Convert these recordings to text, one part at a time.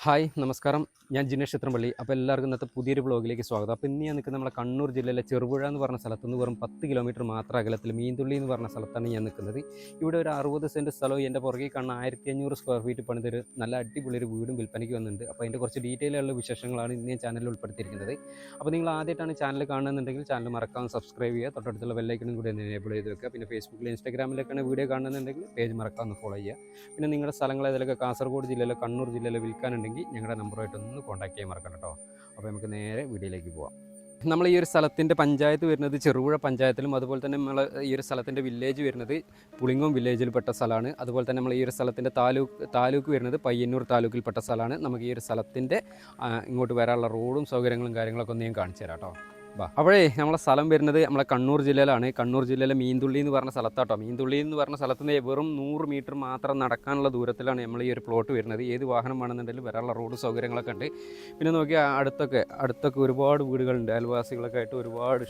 Hi നമസ്കാരം. ഞാൻ ജിനേഷ് ചിത്രമ്പള്ളി. അപ്പോൾ എല്ലാവർക്കും ഇന്നത്തെ പുതിയൊരു വ്ളോഗിലേക്ക് സ്വാഗതം. അപ്പോൾ ഇന്ന് ഞാൻ നിൽക്കുന്നത് നമ്മളെ കണ്ണൂർ ജില്ലയിലെ ചെറുപുഴ എന്ന് പറഞ്ഞ സ്ഥലത്തുനിന്ന് വെറും 10 കിലോമീറ്റർ മാത്രം അകലത്തിൽ മീൻതുള്ളി എന്ന് പറഞ്ഞ സ്ഥലത്താണ് ഞാൻ നിൽക്കുന്നത്. ഇവിടെ ഒരു 60 സെൻറ്റ് സ്ഥലവും എൻ്റെ പുറകെ കാണുന്ന 1500 സ്ക്വയർ ഫീറ്റ് പണിതൊരു നല്ല അടിപൊളി ഒരു വീടും വിൽപ്പനയ്ക്ക് വന്നിട്ടുണ്ട്. അപ്പോൾ അതിൻ്റെ കുറച്ച് ഡീറ്റെയിലുള്ള വിശേഷങ്ങളാണ് ഇന്ന് ഞാൻ ചാനലിൽ ഉൾപ്പെടുത്തിയിരിക്കുന്നത്. അപ്പോൾ നിങ്ങൾ ആദ്യമായിട്ടാണ് ചാനൽ കാണുന്നുണ്ടെങ്കിൽ ചാനൽ മറക്കാതെ സബ്സ്ക്രൈബ് ചെയ്യുക, തൊട്ടടുത്തുള്ള ബെല്ലൈക്കണും കൂടി എനേബിൾ ചെയ്ത് വെക്കുക. പിന്നെ ഫേസ്ബുക്കിൽ ഇൻസ്റ്റാഗ്രാമിലൊക്കെയാണ് വീഡിയോ കാണുന്നുണ്ടെങ്കിൽ പേജ് മറക്കാതെ ഫോളോ ചെയ്യുക. പിന്നെ നിങ്ങളുടെ സ്ഥലങ്ങൾ ഏതൊക്കെ കാസർഗോഡ് ജില്ലയിലോ കണ്ണൂർ ജില്ലയിലോ വിൽക്കാനുണ്ടെങ്കിൽ ഞങ്ങളുടെ നമ്പറുമായിട്ടൊന്ന് കോൺടാക്ട് ചെയ്യാൻ മറക്കണം കേട്ടോ. അപ്പോൾ നമുക്ക് നേരെ വീഡിയോയിലേക്ക് പോവാം. നമ്മൾ ഈ ഒരു സ്ഥലത്തിൻ്റെ പഞ്ചായത്ത് വരുന്നത് ചെറുപുഴ പഞ്ചായത്തിലും, അതുപോലെ തന്നെ നമ്മൾ ഈ ഒരു സ്ഥലത്തിൻ്റെ വില്ലേജ് വരുന്നത് പുളിങ്ങോം വില്ലേജിൽപ്പെട്ട സ്ഥലമാണ്. അതുപോലെ തന്നെ നമ്മൾ ഈ ഒരു സ്ഥലത്തിൻ്റെ താലൂക്ക് വരുന്നത് പയ്യന്നൂർ താലൂക്കിൽപ്പെട്ട സ്ഥലമാണ്. നമുക്ക് ഈ ഒരു സ്ഥലത്തിൻ്റെ ഇങ്ങോട്ട് വരാനുള്ള റോഡും സൗകര്യങ്ങളും കാര്യങ്ങളൊക്കെ ഒന്ന് ഞാൻ കാണിച്ചു തരാം കേട്ടോ. അപ്പോഴേ നമ്മളെ സ്ഥലം വരുന്നത് നമ്മളെ കണ്ണൂർ ജില്ലയിലാണ്. കണ്ണൂർ ജില്ലയിലെ മീൻതുള്ളി എന്ന് പറഞ്ഞ സ്ഥലത്താട്ടോ. മീൻതുള്ളി എന്ന് പറഞ്ഞ സ്ഥലത്ത് നിന്ന് വെറും 100 മീറ്റർ മാത്രം നടക്കാനുള്ള ദൂരത്തിലാണ് നമ്മൾ ഈ ഒരു പ്ലോട്ട് വരുന്നത്. ഏത് വാഹനം വേണമെന്നുണ്ടെങ്കിലും വരാനുള്ള റോഡ് സൗകര്യങ്ങളൊക്കെ ഉണ്ട്. പിന്നെ നോക്കിയാൽ അടുത്തൊക്കെ ഒരുപാട് വീടുകളുണ്ട്. അയൽവാസികളൊക്കെ ആയിട്ട് ഒരുപാട്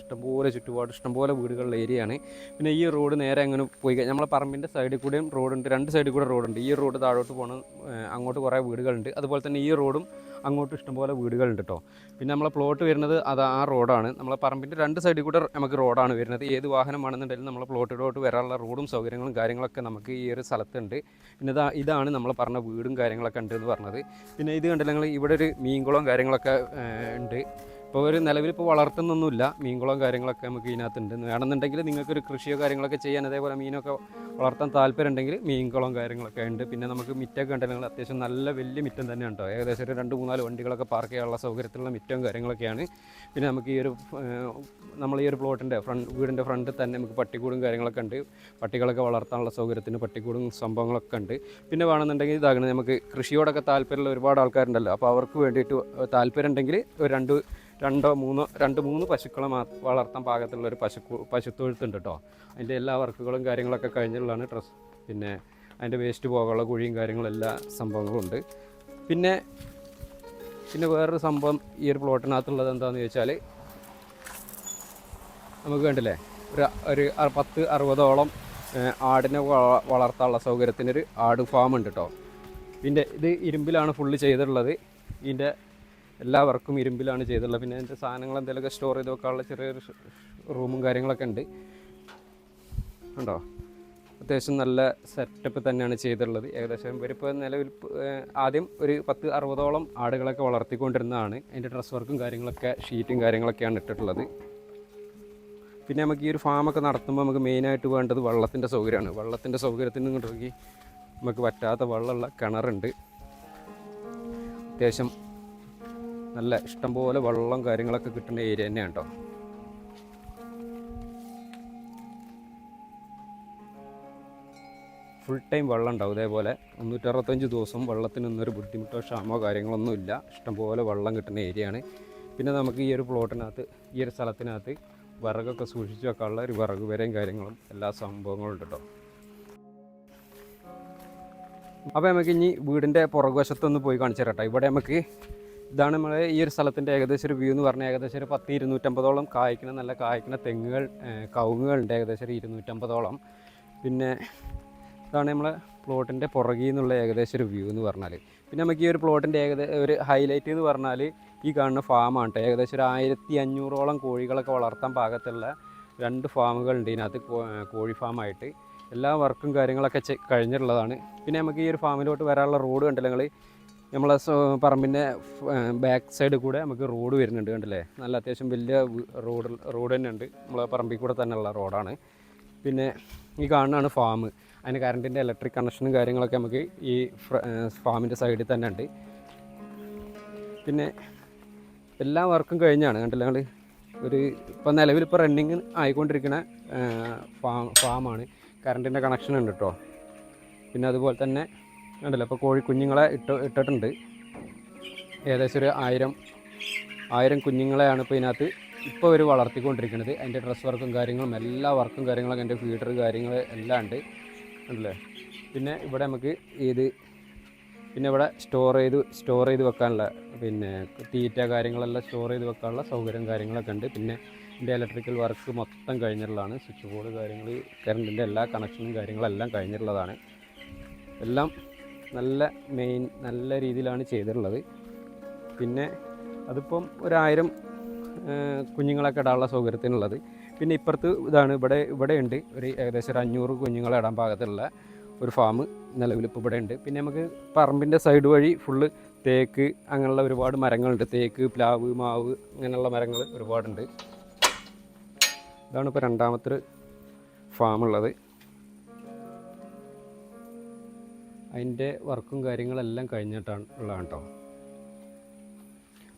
ഇഷ്ടംപോലെ വീടുകളുള്ള ഏരിയയാണ്. പിന്നെ ഈ റോഡ് നേരെ അങ്ങനെ പോയി നമ്മളെ പറമ്പിൻ്റെ സൈഡിൽ കൂടെയും റോഡുണ്ട്, രണ്ട് സൈഡിൽ കൂടെ റോഡുണ്ട്. ഈ റോഡ് താഴോട്ട് പോകണം, അങ്ങോട്ട് കുറേ വീടുകളുണ്ട്. അതുപോലെ തന്നെ ഈ റോഡും അങ്ങോട്ട് ഇഷ്ടംപോലെ വീടുകളുണ്ട് കേട്ടോ. പിന്നെ നമ്മളെ പ്ലോട്ട് വരുന്നത് ആ റോഡാണ്. നമ്മളെ പറമ്പിൻ്റെ രണ്ട് സൈഡിൽ കൂടെ നമുക്ക് റോഡാണ് വരുന്നത്. ഏത് വാഹനം വേണമെന്നുണ്ടെങ്കിലും നമ്മളെ പ്ലോട്ടിലോട്ട് വരാനുള്ള റോഡും സൗകര്യങ്ങളും കാര്യങ്ങളൊക്കെ നമുക്ക് ഈ ഒരു സ്ഥലത്തുണ്ട്. പിന്നെ ഇതാണ് നമ്മൾ പറഞ്ഞ വീടും കാര്യങ്ങളൊക്കെ ഉണ്ട് എന്ന് പറഞ്ഞത്. പിന്നെ ഇത് കണ്ടില്ല നിങ്ങൾ, ഇവിടെ ഒരു മീൻകുളവും കാര്യങ്ങളൊക്കെ ഉണ്ട്. ഇപ്പോൾ ഒരു നിലവിൽ വളർത്തുന്നൊന്നുമില്ല, മീൻകുളവും കാര്യങ്ങളൊക്കെ നമുക്ക് ഇതിനകത്തുണ്ട്. വേണമെന്നുണ്ടെങ്കിൽ നിങ്ങൾക്കൊരു കൃഷിയോ കാര്യങ്ങളൊക്കെ ചെയ്യാൻ, അതേപോലെ മീനൊക്കെ വളർത്താൻ താല്പര്യം ഉണ്ടെങ്കിൽ മീൻകുളവും കാര്യങ്ങളൊക്കെ ഉണ്ട്. പിന്നെ നമുക്ക് മിറ്റൊക്കെ ഉണ്ടെങ്കിൽ അത്യാവശ്യം നല്ല വലിയ മിറ്റം തന്നെയാണ് കേട്ടോ. ഏകദേശം ഒരു 2-3 വണ്ടികളൊക്കെ പാർക്ക് ചെയ്യാനുള്ള സൗകര്യത്തിലുള്ള മിറ്റവും കാര്യങ്ങളൊക്കെയാണ്. പിന്നെ നമുക്ക് നമ്മൾ ഈ ഒരു പ്ലോട്ടിൻ്റെ വീടിൻ്റെ ഫ്രണ്ടിൽ തന്നെ നമുക്ക് പട്ടിക്കൂടും കാര്യങ്ങളൊക്കെ ഉണ്ട്. പട്ടികളൊക്കെ വളർത്താനുള്ള സൗകര്യത്തിന് പട്ടിക്കൂടും സംഭവങ്ങളൊക്കെ ഉണ്ട്. പിന്നെ വേണമെന്നുണ്ടെങ്കിൽ ഇതാകണം, നമുക്ക് കൃഷിയോടൊക്കെ താല്പര്യമുള്ള ഒരുപാട് ആൾക്കാരുണ്ടല്ലോ. അപ്പോൾ അവർക്ക് വേണ്ടിയിട്ട് താല്പര്യം ഉണ്ടെങ്കിൽ ഒരു രണ്ട് മൂന്ന് പശുക്കളെ വളർത്താൻ പാകത്തിലുള്ളൊരു പശുത്തൊഴുത്തുണ്ട് കേട്ടോ. അതിൻ്റെ എല്ലാ വർക്കുകളും കാര്യങ്ങളൊക്കെ കഴിഞ്ഞുള്ളതാണ്. പിന്നെ അതിൻ്റെ വേസ്റ്റ് പോകാനുള്ള കുഴിയും കാര്യങ്ങളും എല്ലാ സംഭവങ്ങളും ഉണ്ട്. പിന്നെ വേറൊരു സംഭവം ഈ ഒരു പ്ലോട്ടിനകത്തുള്ളത് എന്താണെന്ന് ചോദിച്ചാൽ, നമുക്ക് കണ്ടില്ലേ ഒരു 10-60ഓളം ആടിനെ വളർത്താനുള്ള സൗകര്യത്തിനൊരു ആട് ഫാം ഉണ്ട് കേട്ടോ. ഇതിൻ്റെ ഇത് ഇരുമ്പിലാണ് ഫുള്ള് ചെയ്തിട്ടുള്ളത്. ഇതിൻ്റെ എല്ലാ വർക്കും ഇരുമ്പിലാണ് ചെയ്തിട്ടുള്ളത്. പിന്നെ അതിൻ്റെ സാധനങ്ങൾ എന്തെങ്കിലുമൊക്കെ സ്റ്റോർ ചെയ്ത് വെക്കാനുള്ള ചെറിയൊരു റൂമും കാര്യങ്ങളൊക്കെ ഉണ്ട് ഉണ്ടോ. അത്യാവശ്യം നല്ല സെറ്റപ്പ് തന്നെയാണ് ചെയ്തിട്ടുള്ളത്. ഏകദേശം ഇവരിപ്പോൾ നിലവിൽ ആദ്യം ഒരു 10-60ഓളം ആടുകളൊക്കെ വളർത്തിക്കൊണ്ടിരുന്നതാണ്. അതിൻ്റെ ഡ്രസ് വർക്കും കാര്യങ്ങളൊക്കെ ഷീറ്റും കാര്യങ്ങളൊക്കെയാണ് ഇട്ടിട്ടുള്ളത്. പിന്നെ നമുക്ക് ഈ ഒരു ഫാമൊക്കെ നടത്തുമ്പോൾ നമുക്ക് മെയിനായിട്ട് വേണ്ടത് വെള്ളത്തിൻ്റെ സൗകര്യമാണ്. വെള്ളത്തിൻ്റെ സൗകര്യത്തിന് ഇങ്ങോട്ടേക്ക് നമുക്ക് പറ്റാത്ത വെള്ളമുള്ള കിണറുണ്ട്. അത്യാവശ്യം നല്ല ഇഷ്ടംപോലെ വെള്ളം കാര്യങ്ങളൊക്കെ കിട്ടുന്ന ഏരിയ തന്നെയാണ് കേട്ടോ. ഫുൾ ടൈം വെള്ളം ഉണ്ടാവും. ഇതേപോലെ 365 ദിവസവും വെള്ളത്തിനൊന്നൊരു ബുദ്ധിമുട്ടോ ക്ഷാമോ കാര്യങ്ങളൊന്നുമില്ല. ഇഷ്ടംപോലെ വെള്ളം കിട്ടുന്ന ഏരിയയാണ്. പിന്നെ നമുക്ക് ഈ ഒരു പ്ലോട്ടിനകത്ത്, ഈ ഒരു സ്ഥലത്തിനകത്ത് വിറകൊക്കെ സൂക്ഷിച്ച് വെക്കാനുള്ള ഒരു വിറക് വരെയും കാര്യങ്ങളും എല്ലാ സംഭവങ്ങളും ഉണ്ട് കേട്ടോ. അപ്പോൾ നമുക്ക് ഇനി വീടിൻ്റെ പുറകുവശത്തൊന്ന് പോയി കാണിച്ചു തരാം കേട്ടോ. ഇവിടെ നമുക്ക് ഇതാണ് നമ്മളെ ഈ ഒരു സ്ഥലത്തിൻ്റെ ഏകദേശം ഒരു വ്യൂ എന്ന് പറഞ്ഞാൽ, ഏകദേശം ഒരു 10-250ഓളം നല്ല കായ്ക്കുന്ന തെങ്ങുകൾ, കവുങ്ങുകളുണ്ട്. ഏകദേശം ഒരു 250ഓളം. പിന്നെ ഇതാണ് നമ്മളെ പ്ലോട്ടിൻ്റെ പുറകിൽ നിന്നുള്ള ഏകദേശം ഒരു വ്യൂ എന്ന് പറഞ്ഞാൽ. പിന്നെ നമുക്ക് ഈ ഒരു പ്ലോട്ടിൻ്റെ ഒരു ഹൈലൈറ്റ് എന്ന് പറഞ്ഞാൽ ഈ കാണുന്ന ഫാമാണ് കേട്ടോ. ഏകദേശം ഒരു 1500ഓളം കോഴികളൊക്കെ വളർത്താൻ പാകത്തുള്ള 2 ഫാമുകളുണ്ട് ഇതിനകത്ത്, കോഴി ഫാമായിട്ട്. എല്ലാ വർക്കും കാര്യങ്ങളൊക്കെ കഴിഞ്ഞിട്ടുള്ളതാണ്. പിന്നെ നമുക്ക് ഈ ഒരു ഫാമിലോട്ട് വരാനുള്ള റോഡ് കണ്ടില്ല നിങ്ങൾ, നമ്മളെ പറമ്പിൻ്റെ ബാക്ക് സൈഡ് കൂടെ നമുക്ക് റോഡ് വരുന്നുണ്ട് കണ്ടില്ലേ. നല്ല അത്യാവശ്യം വലിയ റോഡ് തന്നെ ഉണ്ട്. നമ്മളെ പറമ്പിൽ കൂടെ തന്നെയുള്ള റോഡാണ്. പിന്നെ ഈ കാണുന്നതാണ് ഫാം. അതിന് കറണ്ടിൻ്റെ ഇലക്ട്രിക് കണക്ഷനും കാര്യങ്ങളൊക്കെ നമുക്ക് ഈ ഫാമിൻ്റെ സൈഡിൽ തന്നെ ഉണ്ട്. പിന്നെ എല്ലാ വർക്കും കഴിഞ്ഞാണ് കണ്ടില്ല ഞങ്ങൾ. ഇപ്പോൾ നിലവിലിപ്പോൾ റണ്ണിങ് ആയിക്കൊണ്ടിരിക്കുന്ന ഫാമാണ്. കറണ്ടിൻ്റെ കണക്ഷൻ ഉണ്ട് കേട്ടോ. പിന്നെ അതുപോലെ തന്നെ കണ്ടല്ലോ, ഇപ്പോൾ കുഞ്ഞുങ്ങളെ ഇട്ടിട്ടുണ്ട്. ഏകദേശം ഒരു 1000 കുഞ്ഞുങ്ങളെയാണ് ഇപ്പോൾ ഇതിനകത്ത് ഇപ്പോൾ അവർ വളർത്തിക്കൊണ്ടിരിക്കുന്നത്. അതിൻ്റെ ഡ്രസ് വർക്കും കാര്യങ്ങളും എല്ലാ വർക്കും കാര്യങ്ങളൊക്കെ, അതിൻ്റെ ഫീഡർ കാര്യങ്ങൾ എല്ലാം ഉണ്ട് ഉണ്ടല്ലേ. പിന്നെ ഇവിടെ നമുക്ക് പിന്നെ ഇവിടെ സ്റ്റോർ ചെയ്ത് വെക്കാനുള്ള പിന്നെ തീറ്റ കാര്യങ്ങളെല്ലാം സ്റ്റോർ ചെയ്ത് വെക്കാനുള്ള സൗകര്യം കാര്യങ്ങളൊക്കെ ഉണ്ട്. പിന്നെ ഇതിൻ്റെ ഇലക്ട്രിക്കൽ വർക്ക് മൊത്തം കഴിഞ്ഞിട്ടുള്ളതാണ്. സ്വിച്ച് ബോർഡ് കാര്യങ്ങൾ, കറണ്ടിൻ്റെ എല്ലാ കണക്ഷനും കാര്യങ്ങളെല്ലാം കഴിഞ്ഞിട്ടുള്ളതാണ്. എല്ലാം നല്ല രീതിയിലാണ് ചെയ്തിട്ടുള്ളത്. പിന്നെ അതിപ്പം 1000 കുഞ്ഞുങ്ങളൊക്കെ ഇടാനുള്ള സൗകര്യത്തിനുള്ളത്. പിന്നെ ഇപ്പുറത്ത് ഇതാണ്, ഇവിടെ ഉണ്ട് ഒരു ഏകദേശം ഒരു 500 കുഞ്ഞുങ്ങളെ ഇടാൻ പാകത്തിലുള്ള ഒരു ഫാം നിലവിലിപ്പോൾ ഇവിടെ ഉണ്ട്. പിന്നെ നമുക്ക് പറമ്പിൻ്റെ സൈഡ് വഴി ഫുള്ള് തേക്ക് അങ്ങനെയുള്ള ഒരുപാട് മരങ്ങളുണ്ട്. തേക്ക്, പ്ലാവ്, മാവ് അങ്ങനെയുള്ള മരങ്ങൾ ഒരുപാടുണ്ട്. ഇതാണ് ഇപ്പോൾ രണ്ടാമത്തെ ഫാമുള്ളത്. അതിൻ്റെ വർക്കും കാര്യങ്ങളെല്ലാം കഴിഞ്ഞിട്ടാണ് ഉള്ളതാണ് കേട്ടോ.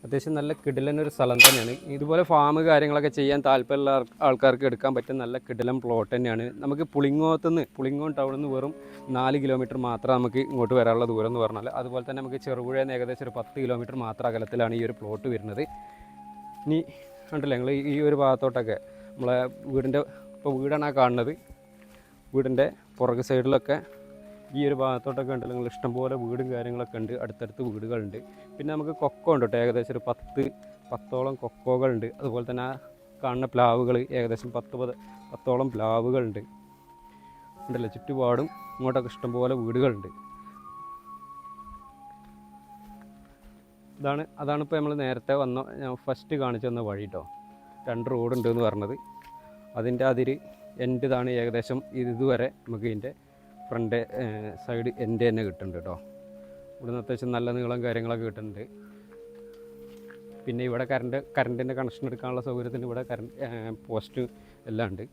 അത്യാവശ്യം നല്ല കിടിലനൊരു സ്ഥലം തന്നെയാണ്. ഇതുപോലെ ഫാം കാര്യങ്ങളൊക്കെ ചെയ്യാൻ താല്പര്യമുള്ള ആൾക്കാർക്ക് എടുക്കാൻ പറ്റിയ നല്ല കിടിലൻ പ്ലോട്ട് തന്നെയാണ്. നമുക്ക് പുളിങ്ങോം ടൗണിൽ നിന്ന് വെറും 4 കിലോമീറ്റർ മാത്രം നമുക്ക് ഇങ്ങോട്ട് വരാനുള്ള ദൂരം എന്ന് പറഞ്ഞാൽ. അതുപോലെ തന്നെ നമുക്ക് ചെറുപുഴയിൽ നിന്ന് ഏകദേശം ഒരു 10 കിലോമീറ്റർ മാത്രം അകലത്തിലാണ് ഈ ഒരു പ്ലോട്ട് വരുന്നത്. ഇനി കണ്ടില്ലേ ഞങ്ങൾ ഈ ഒരു ഭാഗത്തോട്ടൊക്കെ നമ്മളെ വീടാണ് ആ കാണുന്നത്. വീടിൻ്റെ പുറകു സൈഡിലൊക്കെ ഈ ഒരു ഭാഗത്തോട്ടൊക്കെ ഉണ്ട്. നിങ്ങൾ ഇഷ്ടംപോലെ വീടും കാര്യങ്ങളൊക്കെ ഉണ്ട്, അടുത്തടുത്ത് വീടുകളുണ്ട്. പിന്നെ നമുക്ക് കൊക്കോ ഉണ്ട് കേട്ടോ, ഏകദേശം ഒരു 10ഓളം കൊക്കോകളുണ്ട്. അതുപോലെ തന്നെ ആ കാണുന്ന പ്ലാവുകൾ ഏകദേശം 10ഓളം പ്ലാവുകളുണ്ട്. ഉണ്ടല്ലോ ചുറ്റുപാടും ഇങ്ങോട്ടൊക്കെ ഇഷ്ടംപോലെ വീടുകളുണ്ട്. അതാണ് ഇപ്പോൾ നമ്മൾ നേരത്തെ ഞാൻ ഫസ്റ്റ് കാണിച്ചു തന്ന വഴി കേട്ടോ. 2 റോഡുണ്ട് എന്ന് പറഞ്ഞത്. അതിൻ്റെ അതിര് എൻ്റെ ഇതാണ് ഏകദേശം ഇതുവരെ നമുക്ക് ഇതിൻ്റെ ഫ്രണ്ട് സൈഡ് എൻ്റെ തന്നെ കിട്ടുന്നുണ്ട് കേട്ടോ. ഇവിടുന്ന് അത്യാവശ്യം നല്ല നീളം കാര്യങ്ങളൊക്കെ കിട്ടുന്നുണ്ട്. പിന്നെ ഇവിടെ കറണ്ടിൻ്റെ കണക്ഷൻ എടുക്കാനുള്ള സൗകര്യത്തിന് ഇവിടെ പോസ്റ്റ് എല്ലാം ഉണ്ട്.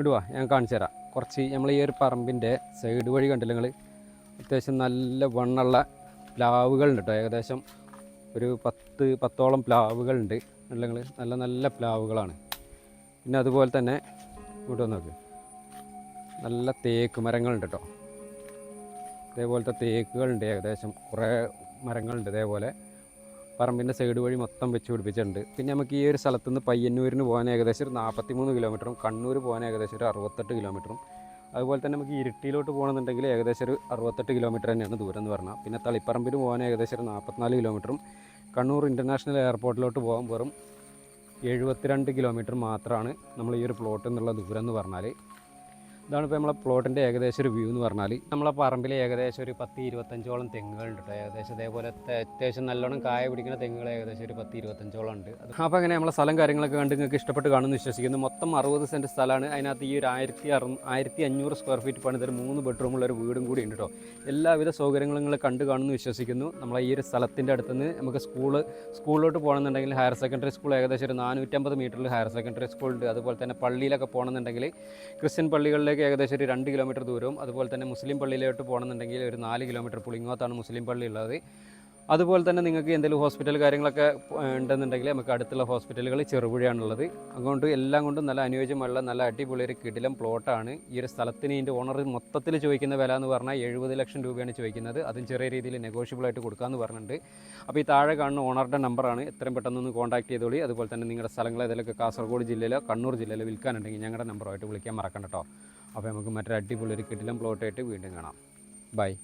ഇടുവാ ഞാൻ കാണിച്ചു തരാം. കുറച്ച് നമ്മൾ ഈ ഒരു പറമ്പിൻ്റെ സൈഡ് വഴി കണ്ടില്ല നിങ്ങൾ, അത്യാവശ്യം നല്ല വണ്ണുള്ള പ്ലാവുകളുണ്ട് കേട്ടോ. ഏകദേശം ഒരു 10ഓളം പ്ലാവുകളുണ്ട്. നിങ്ങൾ നല്ല പ്ലാവുകളാണ്. പിന്നെ അതുപോലെ തന്നെ ഇവിടെ നോക്ക്, നല്ല തേക്ക് മരങ്ങളുണ്ട് കേട്ടോ. ഇതേപോലത്തെ തേക്കുകളുണ്ട്, ഏകദേശം കുറേ മരങ്ങളുണ്ട്. ഇതേപോലെ പറമ്പിൻ്റെ സൈഡ് വഴി മൊത്തം വെച്ച് പിടിപ്പിച്ചിട്ടുണ്ട്. പിന്നെ നമുക്ക് ഈ ഒരു സ്ഥലത്തു നിന്ന് പയ്യന്നൂരിന് പോകാൻ ഏകദേശം ഒരു 43 കിലോമീറ്ററും കണ്ണൂർ പോകാൻ ഏകദേശം ഒരു 68 കിലോമീറ്ററും, അതുപോലെ തന്നെ നമുക്ക് ഇരിട്ടിയിലോട്ട് പോകണമെന്നുണ്ടെങ്കിൽ ഏകദേശം ഒരു 68 കിലോമീറ്റർ തന്നെയാണ് ദൂരം എന്ന് പറഞ്ഞാൽ. പിന്നെ തളിപ്പറമ്പിന് പോകാൻ ഏകദേശം ഒരു 44 കിലോമീറ്ററും കണ്ണൂർ ഇൻ്റർനാഷണൽ എയർപോർട്ടിലോട്ട് പോകാൻ വെറും 72 കിലോമീറ്റർ മാത്രമാണ് നമ്മൾ ഈ ഒരു പ്ലോട്ട് എന്നുള്ള ദൂരം എന്ന് പറഞ്ഞാൽ. ഇതാണ് ഇപ്പോൾ നമ്മളെ പ്ലോട്ടിൻ്റെ ഏകദേശം ഒരു വ്യൂ എന്ന് പറഞ്ഞാൽ. നമ്മളെ പറമ്പിൽ ഏകദേശം ഒരു 10-25ഓളം തെങ്ങുകളുണ്ട് കേട്ടോ. ഏകദേശം ഇതേപോലെ അത്യാവശ്യം നല്ലോണം കായ പിടിക്കുന്ന തെങ്ങുകൾ ഏകദേശം ഒരു 10-25ഓളം ഉണ്ട്. അപ്പോൾ അങ്ങനെ നമ്മളെ സ്ഥലം കാര്യങ്ങളൊക്കെ കണ്ട് നിങ്ങൾക്ക് ഇഷ്ടപ്പെട്ട് കാണുമെന്ന് വിശ്വസിക്കുന്നു. മൊത്തം 60 സെൻറ്റ് സ്ഥലമാണ്. അതിനകത്ത് ഈ ഒരു 1500 സ്ക്വയർ ഫീറ്റ് പണിതൊരു 3 ബെഡ്റൂമുള്ള ഒരു വീടും കൂടി ഉണ്ട് കേട്ടോ. എല്ലാവിധ സൗകര്യങ്ങളും നിങ്ങൾ കണ്ടു കാണുമെന്ന് വിശ്വസിക്കുന്നു. നമ്മളെ ഈ ഒരു സ്ഥലത്തിൻ്റെ അടുത്തുനിന്ന് നമുക്ക് സ്കൂളിലോട്ട് പോകണമെന്നുണ്ടെങ്കിൽ ഹയർ സെക്കൻഡറി സ്കൂൾ ഏകദേശം ഒരു 450 മീറ്ററിൽ ഹയർ സെക്കൻഡറി സ്കൂളുണ്ട്. അതുപോലെ തന്നെ പള്ളിയിലൊക്കെ പോകണമെന്നുണ്ടെങ്കിൽ ക്രിസ്ത്യൻ പള്ളികളിലേക്ക് ഏകദേശം ഒരു 2 കിലോമീറ്റർ ദൂരവും, അതുപോലെ തന്നെ മുസ്ലിം പള്ളിയിലോട്ട് പോകണമെന്നുണ്ടെങ്കിൽ ഒരു 4 കിലോമീറ്റർ പുളിങ്ങോത്താണ് മുസ്ലിം പള്ളി ഉള്ളത്. അതുപോലെ തന്നെ നിങ്ങൾക്ക് എന്തെങ്കിലും ഹോസ്പിറ്റൽ കാര്യങ്ങളൊക്കെ ഉണ്ടെന്നുണ്ടെങ്കിൽ നമുക്ക് അടുത്തുള്ള ഹോസ്പിറ്റലുകൾ ചെറുപുഴയാണുള്ളത്. അതുകൊണ്ട് എല്ലാം കൊണ്ടും നല്ല അനുയോജ്യമുള്ള നല്ല അടിപൊളി ഒരു കിടിലം പ്ലോട്ടാണ്. ഈ ഒരു സ്ഥലത്തിന് ഇതിൻ്റെ ഓണർ മൊത്തത്തിൽ ചോദിക്കുന്ന വില എന്ന് പറഞ്ഞാൽ 70 ലക്ഷം രൂപയാണ് ചോദിക്കുന്നത്. അതും ചെറിയ രീതിയിൽ നെഗോഷ്യബിളായിട്ട് കൊടുക്കാമെന്ന് പറഞ്ഞിട്ടുണ്ട്. അപ്പോൾ ഈ താഴെ കാണുന്ന ഓണറുടെ നമ്പറാണ്, എത്രയും പെട്ടെന്നൊന്ന് കോൺടാക്ട് ചെയ്തോളി. അതുപോലെ തന്നെ നിങ്ങളുടെ സ്ഥലങ്ങൾ ഏതെങ്കിലുമൊക്കെ കാസർഗോഡ് ജില്ലയിലോ കണ്ണൂർ ജില്ലയിലോ വിൽക്കാനുണ്ടെങ്കിൽ ഞങ്ങളുടെ നമ്പറുമായിട്ട് വിളിക്കാൻ മറക്കണ്ട കേട്ടോ. അപ്പോൾ നമുക്ക് മറ്റൊരു അടിപൊളി ഒരു കിടിലം പ്ലോട്ടായിട്ട് വീണ്ടും കാണാം. ബൈ.